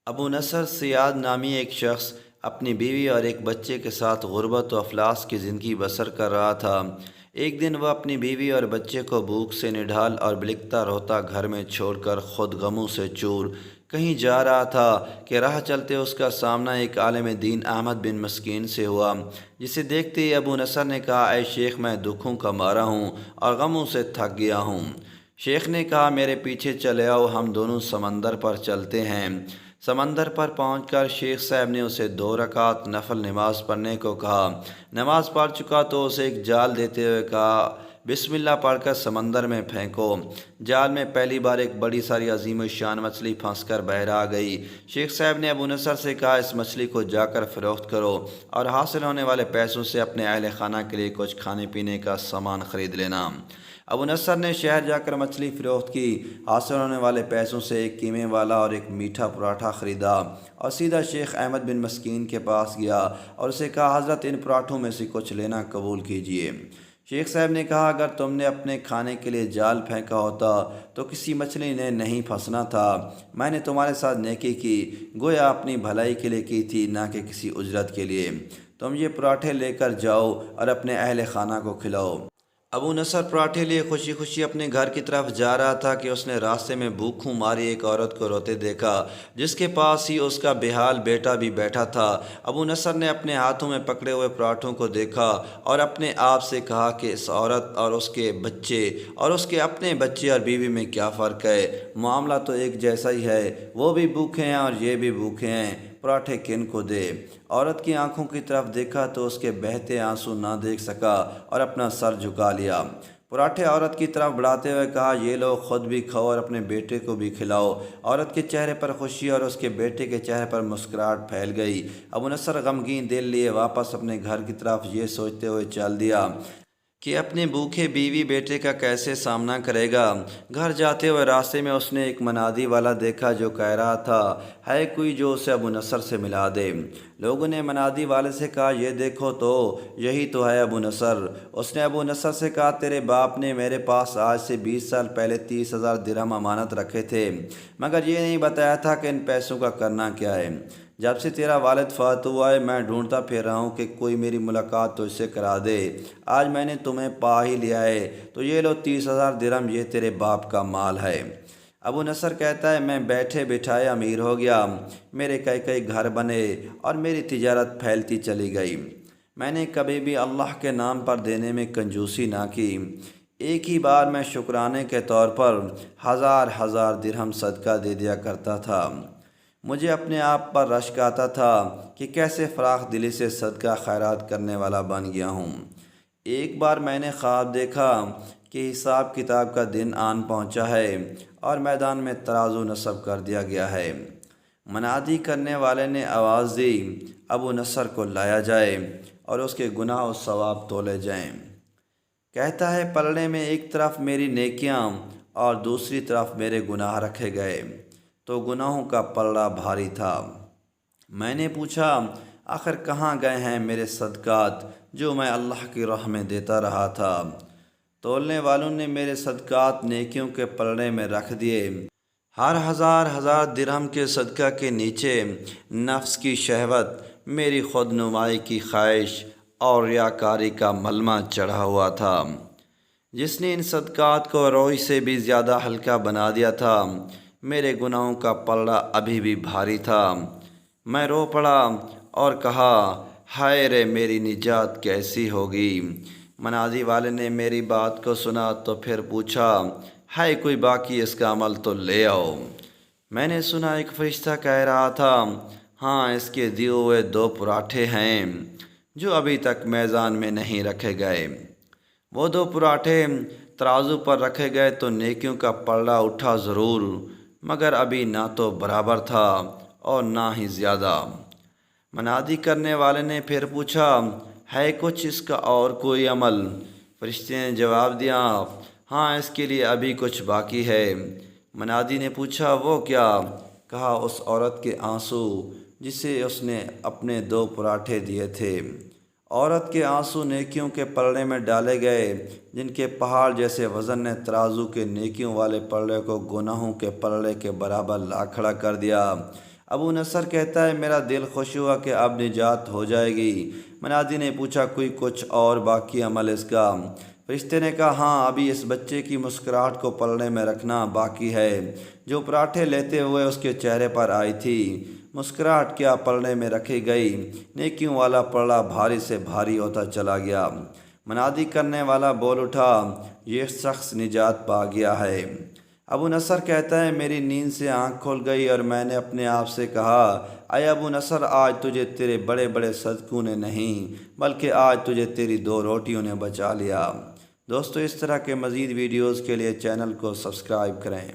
ابو نصر سیاد نامی ایک شخص اپنی بیوی اور ایک بچے کے ساتھ غربت و افلاس کی زندگی بسر کر رہا تھا۔ ایک دن وہ اپنی بیوی اور بچے کو بھوک سے نڈھال اور بلکتا روتا گھر میں چھوڑ کر خود غموں سے چور کہیں جا رہا تھا کہ راہ چلتے اس کا سامنا ایک عالم دین احمد بن مسکین سے ہوا، جسے دیکھتے ہی ابو نصر نے کہا، اے شیخ، میں دکھوں کا مارا ہوں اور غموں سے تھک گیا ہوں۔ شیخ نے کہا، میرے پیچھے چلے آؤ، ہم دونوں سمندر پر چلتے ہیں۔ سمندر پر پہنچ کر شیخ صاحب نے اسے 2 رکعت نفل نماز پڑھنے کو کہا۔ نماز پڑھ چکا تو اسے ایک جال دیتے ہوئے کہا، بسم اللہ پڑھ کر سمندر میں پھینکو۔ جال میں پہلی بار ایک بڑی ساری عظیم الشان مچھلی پھنس کر باہر آ گئی۔ شیخ صاحب نے ابو نصر سے کہا، اس مچھلی کو جا کر فروخت کرو اور حاصل ہونے والے پیسوں سے اپنے اہل خانہ کے لیے کچھ کھانے پینے کا سامان خرید لینا۔ ابو نصر نے شہر جا کر مچھلی فروخت کی، حاصل ہونے والے پیسوں سے ایک قیمے والا اور ایک میٹھا پراٹھا خریدا اور سیدھا شیخ احمد بن مسکین کے پاس گیا اور اسے کہا، حضرت، ان پراٹھوں میں سے کچھ لینا قبول کیجیے۔ شیخ صاحب نے کہا، اگر تم نے اپنے کھانے کے لیے جال پھینکا ہوتا تو کسی مچھلی نے نہیں پھنسنا تھا۔ میں نے تمہارے ساتھ نیکی کی، گویا اپنی بھلائی کے لیے کی تھی، نہ کہ کسی اجرت کے لیے۔ تم یہ پراٹھے لے کر جاؤ اور اپنے اہل خانہ کو کھلاؤ۔ ابو نصر پراٹھے لیے خوشی خوشی اپنے گھر کی طرف جا رہا تھا کہ اس نے راستے میں بھوکوں ماری ایک عورت کو روتے دیکھا، جس کے پاس ہی اس کا بے حال بیٹا بھی بیٹھا تھا۔ ابو نصر نے اپنے ہاتھوں میں پکڑے ہوئے پراٹھوں کو دیکھا اور اپنے آپ سے کہا کہ اس عورت اور اس کے بچے اور اس کے اپنے بچے اور بیوی میں کیا فرق ہے؟ معاملہ تو ایک جیسا ہی ہے، وہ بھی بھوکے ہیں اور یہ بھی بھوکے ہیں، پراٹھے کن کو دے؟ عورت کی آنکھوں کی طرف دیکھا تو اس کے بہتے آنسو نہ دیکھ سکا اور اپنا سر جھکا لیا۔ پراٹھے عورت کی طرف بڑھاتے ہوئے کہا، یہ لو، خود بھی کھاؤ اور اپنے بیٹے کو بھی کھلاؤ۔ عورت کے چہرے پر خوشی اور اس کے بیٹے کے چہرے پر مسکراہٹ پھیل گئی۔ ابو نصر غمگین دل لیے واپس اپنے گھر کی طرف یہ سوچتے ہوئے چل دیا کہ اپنے بھوکے بیوی بیٹے کا کیسے سامنا کرے گا۔ گھر جاتے ہوئے راستے میں اس نے ایک منادی والا دیکھا جو کہہ رہا تھا، ہے کوئی جو اسے ابو نصر سے ملا دے؟ لوگوں نے منادی والے سے کہا، یہ دیکھو تو، یہی تو ہے ابو نصر۔ اس نے ابو نصر سے کہا، تیرے باپ نے میرے پاس آج سے 20 سال پہلے 30,000 درہم امانت رکھے تھے، مگر یہ نہیں بتایا تھا کہ ان پیسوں کا کرنا کیا ہے۔ جب سے تیرا والد فوت ہوا ہے، میں ڈھونڈتا پھر رہا ہوں کہ کوئی میری ملاقات تو اس سے کرا دے۔ آج میں نے تمہیں پا ہی لیا ہے، تو یہ لو 30,000 درہم، یہ تیرے باپ کا مال ہے۔ ابو نصر کہتا ہے، میں بیٹھے بٹھائے امیر ہو گیا، میرے کئی گھر بنے اور میری تجارت پھیلتی چلی گئی۔ میں نے کبھی بھی اللہ کے نام پر دینے میں کنجوسی نہ کی۔ ایک ہی بار میں شکرانے کے طور پر ہزار درہم صدقہ دے دیا کرتا تھا۔ مجھے اپنے آپ پر رشک آتا تھا کہ کیسے فراخ دلی سے صدقہ خیرات کرنے والا بن گیا ہوں۔ ایک بار میں نے خواب دیکھا کہ حساب کتاب کا دن آن پہنچا ہے اور میدان میں ترازو نصب کر دیا گیا ہے۔ منادی کرنے والے نے آواز دی، ابو نصر کو لایا جائے اور اس کے گناہ و ثواب تولے جائیں۔ کہتا ہے، پلڑے میں ایک طرف میری نیکیاں اور دوسری طرف میرے گناہ رکھے گئے تو گناہوں کا پلڑا بھاری تھا۔ میں نے پوچھا، آخر کہاں گئے ہیں میرے صدقات جو میں اللہ کی راہ میں دیتا رہا تھا؟ تولنے والوں نے میرے صدقات نیکیوں کے پلڑے میں رکھ دیے۔ ہر ہزار درہم کے صدقہ کے نیچے نفس کی شہوت، میری خود نمائی کی خواہش اور ریاکاری کا ملمہ چڑھا ہوا تھا، جس نے ان صدقات کو روئی سے بھی زیادہ ہلکا بنا دیا تھا۔ میرے گناہوں کا پلڑا ابھی بھی بھاری تھا۔ میں رو پڑا اور کہا، ہائے رے، میری نجات کیسی ہوگی؟ منادی والے نے میری بات کو سنا تو پھر پوچھا، ہے کوئی باقی اس کا عمل تو لے آؤ۔ میں نے سنا ایک فرشتہ کہہ رہا تھا، ہاں، اس کے دیے ہوئے 2 پراٹھے ہیں جو ابھی تک میزان میں نہیں رکھے گئے۔ وہ 2 پراٹھے ترازو پر رکھے گئے تو نیکیوں کا پلڑا اٹھا ضرور، مگر ابھی نہ تو برابر تھا اور نہ ہی زیادہ۔ منادی کرنے والے نے پھر پوچھا، ہے کچھ اس کا اور کوئی عمل؟ فرشتے نے جواب دیا، ہاں، اس کے لیے ابھی کچھ باقی ہے۔ منادی نے پوچھا، وہ کیا؟ کہا، اس عورت کے آنسو جسے اس نے اپنے 2 پراٹھے دیے تھے۔ عورت کے آنسو نیکیوں کے پلڑے میں ڈالے گئے، جن کے پہاڑ جیسے وزن نے ترازو کے نیکیوں والے پلڑے کو گناہوں کے پلڑے کے برابر لا کھڑا کر دیا۔ ابو نصر کہتا ہے میرا دل خوش ہوا کہ اب نجات ہو جائے گی۔ منادی نے پوچھا کوئی کچھ اور باقی عمل اس کا؟ فرشتے نے کہا ہاں، ابھی اس بچے کی مسکراہٹ کو پلڑے میں رکھنا باقی ہے جو پراٹھے لیتے ہوئے اس کے چہرے پر آئی تھی۔ مسکراہٹ کیا پلڑے میں رکھی گئی، نیکیوں والا پلڑا بھاری سے بھاری ہوتا چلا گیا۔ منادی کرنے والا بول اٹھا یہ شخص نجات پا گیا ہے۔ ابو نصر کہتا ہے میری نیند سے آنکھ کھل گئی اور میں نے اپنے آپ سے کہا اے ابو نصر، آج تجھے تیرے بڑے بڑے صدقوں نے نہیں بلکہ آج تجھے تیری 2 روٹیوں نے بچا لیا۔ دوستو، اس طرح کے مزید ویڈیوز کے لیے چینل کو سبسکرائب کریں۔